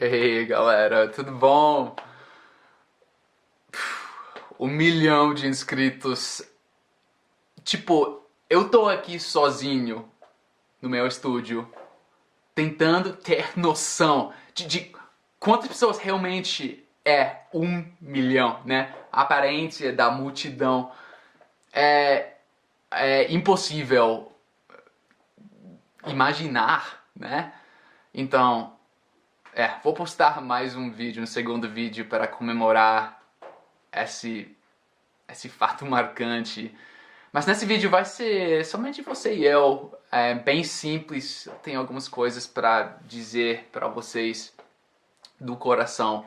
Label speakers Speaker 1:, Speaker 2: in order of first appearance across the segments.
Speaker 1: Ei, galera, tudo bom? 1 milhão de inscritos. Tipo, eu tô aqui sozinho no meu estúdio, tentando ter noção de quantas pessoas realmente é 1 milhão, né? A aparência da multidão é impossível imaginar, né? Então, vou postar mais um vídeo, um segundo vídeo para comemorar esse fato marcante. Mas nesse vídeo vai ser somente você e eu, bem simples. Eu tenho algumas coisas para dizer para vocês do coração.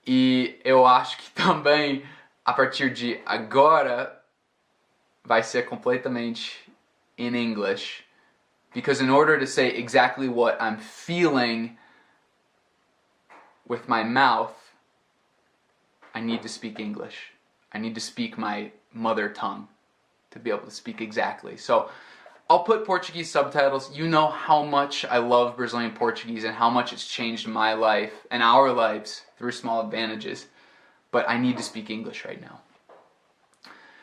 Speaker 1: E eu acho que também, a partir de agora, vai ser completamente in English. Because in order to say exactly what I'm feeling with my mouth, I need to speak English. I need to speak my mother tongue to be able to speak exactly. So I'll put Portuguese subtitles. You know how much I love Brazilian Portuguese and how much it's changed my life and our lives through small advantages. But I need to speak English right now.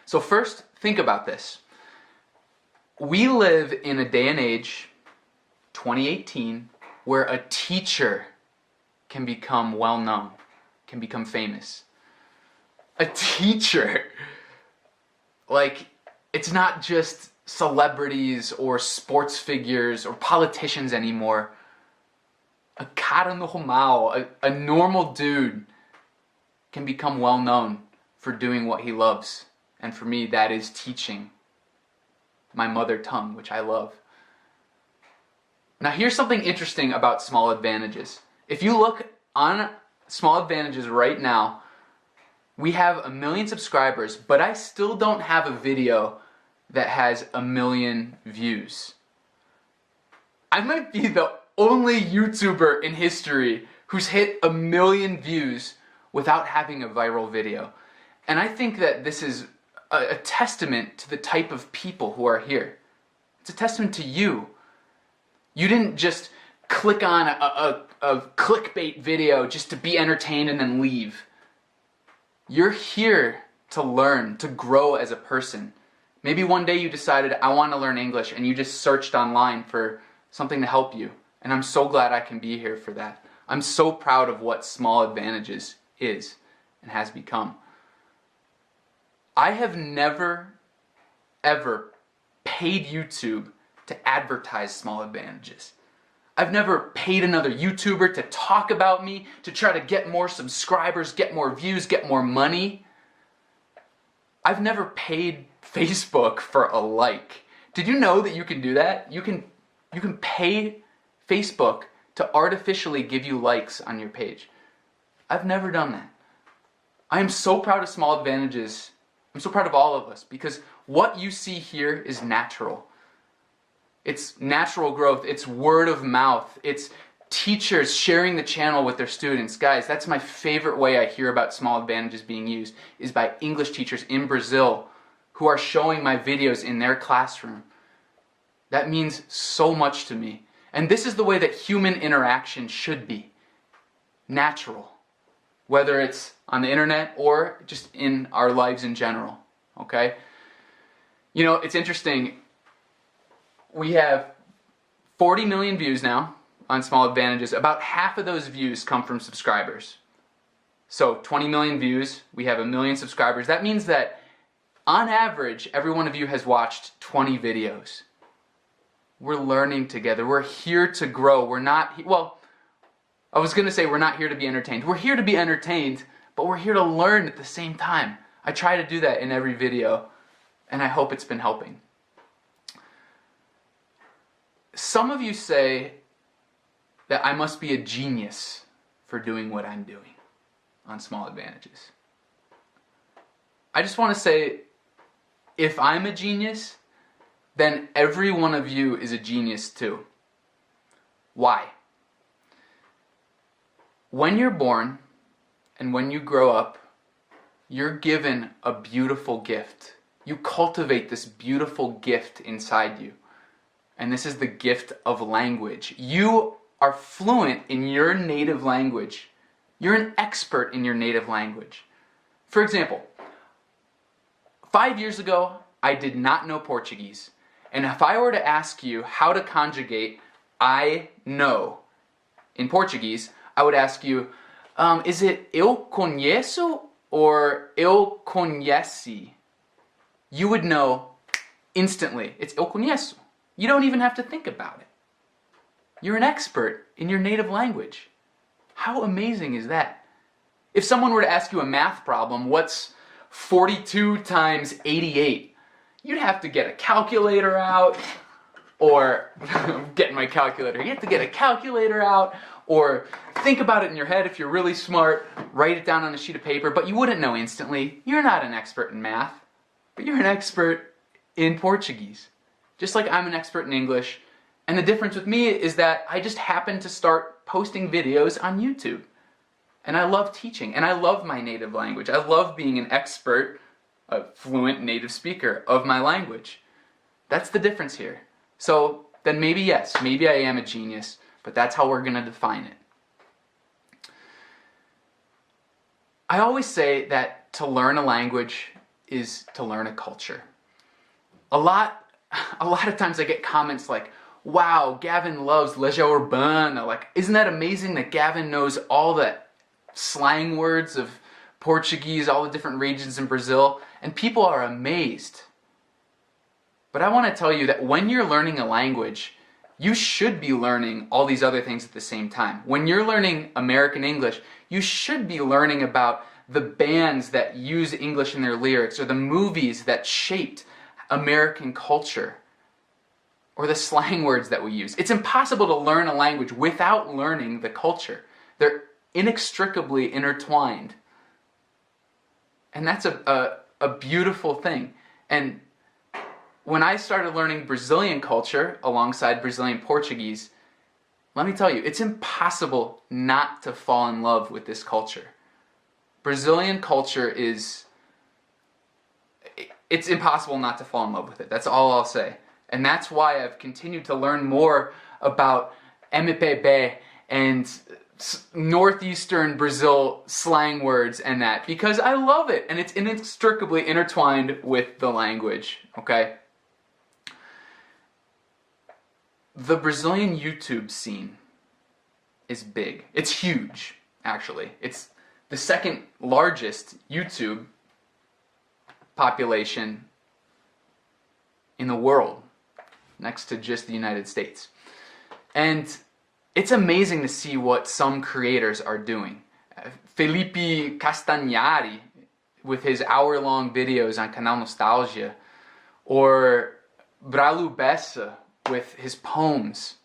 Speaker 1: So first, think about this. We live in a day and age, 2018, where a teacher can become well-known, can become famous. A teacher! Like, it's not just celebrities or sports figures or politicians anymore. A cara normal, a normal dude can become well-known for doing what he loves. And for me, that is teaching my mother tongue, which I love. Now here's something interesting about small advantages. If you look on small advantages right now, we have 1 million subscribers, but I still don't have a video that has 1 million views. I might be the only YouTuber in history who's hit 1 million views without having a viral video. And I think that this is a testament to the type of people who are here. It's a testament to you. You didn't just click on a clickbait video just to be entertained and then leave. You're here to learn, to grow as a person. Maybe one day you decided, I want to learn English, and you just searched online for something to help you. And I'm so glad I can be here for that. I'm so proud of what Small Advantages is and has become. I have never, ever paid YouTube to advertise Small Advantages. I've never paid another YouTuber to talk about me, to try to get more subscribers, get more views, get more money. I've never paid Facebook for a like. Did you know that you can do that? You can pay Facebook to artificially give you likes on your page. I've never done that. I am so proud of Small Advantages. I'm so proud of all of us because what you see here is natural. It's natural growth, it's word of mouth, it's teachers sharing the channel with their students. Guys, that's my favorite way I hear about Small Advantages being used, is by English teachers in Brazil who are showing my videos in their classroom. That means so much to me. And this is the way that human interaction should be. Natural. Whether it's on the internet or just in our lives in general. Okay? You know, it's interesting. We have 40 million views now on Small Advantages. About half of those views come from subscribers. So 20 million views, we have 1 million subscribers. That means that on average, every one of you has watched 20 videos. We're learning together. We're here to grow. We're not, well, I was going to say we're not here to be entertained. We're here to be entertained, but we're here to learn at the same time. I try to do that in every video, and I hope it's been helping. Some of you say that I must be a genius for doing what I'm doing on Small Advantages. I just want to say, if I'm a genius, then every one of you is a genius too. Why? When you're born and when you grow up, you're given a beautiful gift. You cultivate this beautiful gift inside you. And this is the gift of language. You are fluent in your native language. You're an expert in your native language. For example, 5 years ago, I did not know Portuguese. And if I were to ask you how to conjugate I know in Portuguese, I would ask you, is it eu conheço or eu conhece? You would know instantly. It's eu conheço. You don't even have to think about it. You're an expert in your native language. How amazing is that? If someone were to ask you a math problem, what's 42 times 88? You'd have to get a calculator out, or I'm getting my calculator. You have to get a calculator out, or think about it in your head if you're really smart, write it down on a sheet of paper, but you wouldn't know instantly. You're not an expert in math, but you're an expert in Portuguese. Just like I'm an expert in English. And the difference with me is that I just happen to start posting videos on YouTube. And I love teaching, and I love my native language. I love being an expert, a fluent native speaker of my language. That's the difference here. So then maybe yes, maybe I am a genius, but that's how we're going to define it. I always say that to learn a language is to learn a culture. A lot of times I get comments like, wow, Gavin loves Legião Urbana. Like, isn't that amazing that Gavin knows all the slang words of Portuguese, all the different regions in Brazil? And people are amazed. But I want to tell you that when you're learning a language, you should be learning all these other things at the same time. When you're learning American English, you should be learning about the bands that use English in their lyrics, or the movies that shaped American culture, or the slang words that we use. It's impossible to learn a language without learning the culture. They're inextricably intertwined. And that's a beautiful thing. And when I started learning Brazilian culture alongside Brazilian Portuguese, let me tell you, it's impossible not to fall in love with this culture. Brazilian culture it's impossible not to fall in love with it. That's all I'll say. And that's why I've continued to learn more about MPB and northeastern Brazil slang words and that, because I love it, and it's inextricably intertwined with the language, okay? The Brazilian YouTube scene is big. It's huge, actually. It's the second largest YouTube population in the world, next to just the United States. And it's amazing to see what some creators are doing. Felipe Castanhari, with his hour-long videos on Canal Nostalgia, or Bralu Bessa with his poems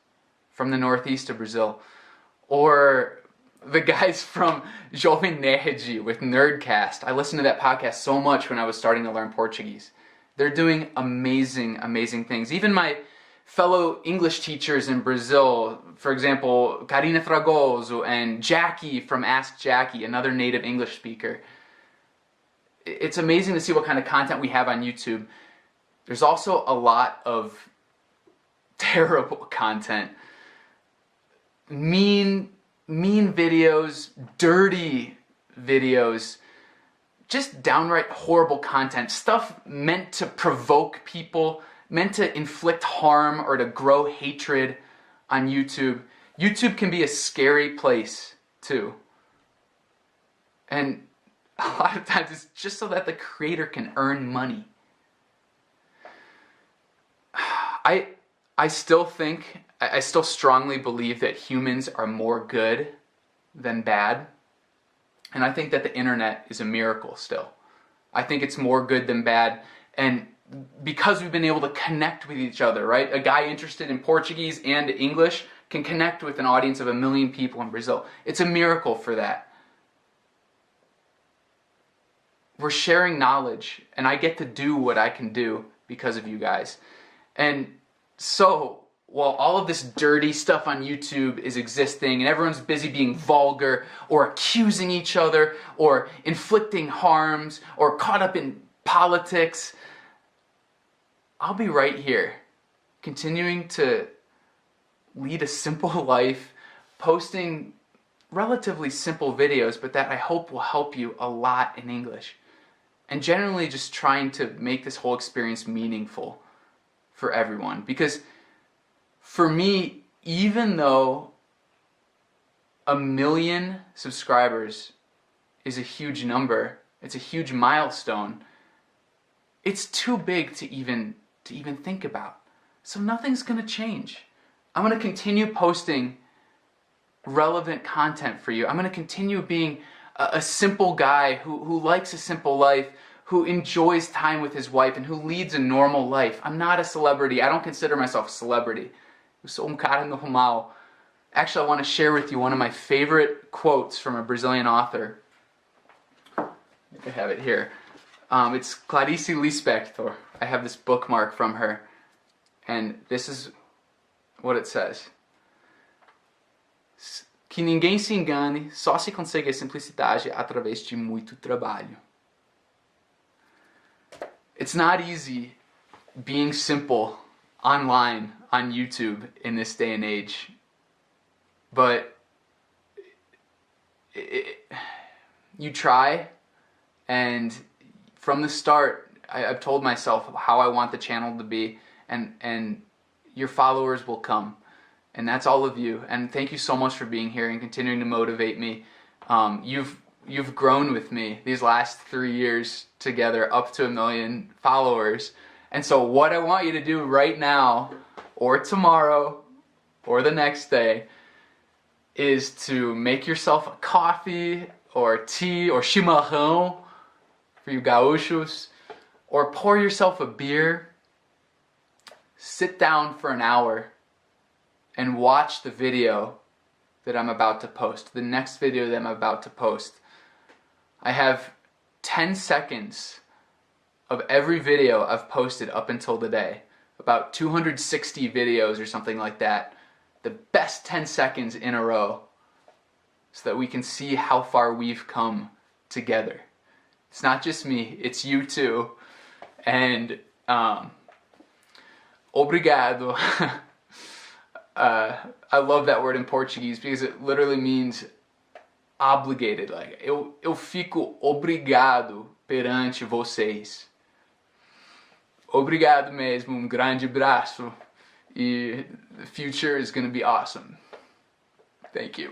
Speaker 1: from the northeast of Brazil, or the guys from Jovem Nerd with Nerdcast. I listened to that podcast so much when I was starting to learn Portuguese. They're doing amazing, amazing things. Even my fellow English teachers in Brazil, for example, Karina Fragoso and Jackie from Ask Jackie, another native English speaker. It's amazing to see what kind of content we have on YouTube. There's also a lot of terrible content. Mean videos, dirty videos, just downright horrible content. Stuff meant to provoke people, meant to inflict harm or to grow hatred on YouTube. YouTube can be a scary place too. And a lot of times it's just so that the creator can earn money. I still strongly believe that humans are more good than bad. And I think that the internet is a miracle still. I think it's more good than bad. And because we've been able to connect with each other, right? A guy interested in Portuguese and English can connect with an audience of 1 million people in Brazil. It's a miracle for that. We're sharing knowledge, and I get to do what I can do because of you guys. And so, while all of this dirty stuff on YouTube is existing and everyone's busy being vulgar or accusing each other or inflicting harms or caught up in politics, I'll be right here, continuing to lead a simple life posting relatively simple videos, but that I hope will help you a lot in English. And generally just trying to make this whole experience meaningful for everyone. Because for me, even though 1 million subscribers is a huge number, it's a huge milestone, it's too big to even think about. So nothing's gonna change. I'm gonna continue posting relevant content for you. I'm gonna continue being a simple guy who likes a simple life, who enjoys time with his wife, and who leads a normal life. I'm not a celebrity. I don't consider myself a celebrity. Eu sou cara normal. Actually, I want to share with you one of my favorite quotes from a Brazilian author. I have it here. It's Clarice Lispector. I have this bookmark from her, and this is what it says. Que ninguém se engane, só se consegue a simplicidade através de muito trabalho. It's not easy being simple online on YouTube in this day and age, but you try, and from the start I've told myself how I want the channel to be, and your followers will come. And that's all of you. And thank you so much for being here and continuing to motivate me. You've grown with me these last 3 years together up to 1 million followers. And so what I want you to do right now, or tomorrow, or the next day, is to make yourself a coffee, or tea, or chimarrão, for you gauchos, or pour yourself a beer, sit down for an hour, and watch the video that I'm about to post, the next video that I'm about to post. I have 10 seconds of every video I've posted up until today, about 260 videos or something like that, the best 10 seconds in a row, so that we can see how far we've come together. It's not just me, it's you too. And obrigado. I love that word in Portuguese because it literally means obligated. Like, eu fico obrigado perante vocês. Obrigado mesmo, grande abraço. E the future is going to be awesome. Thank you.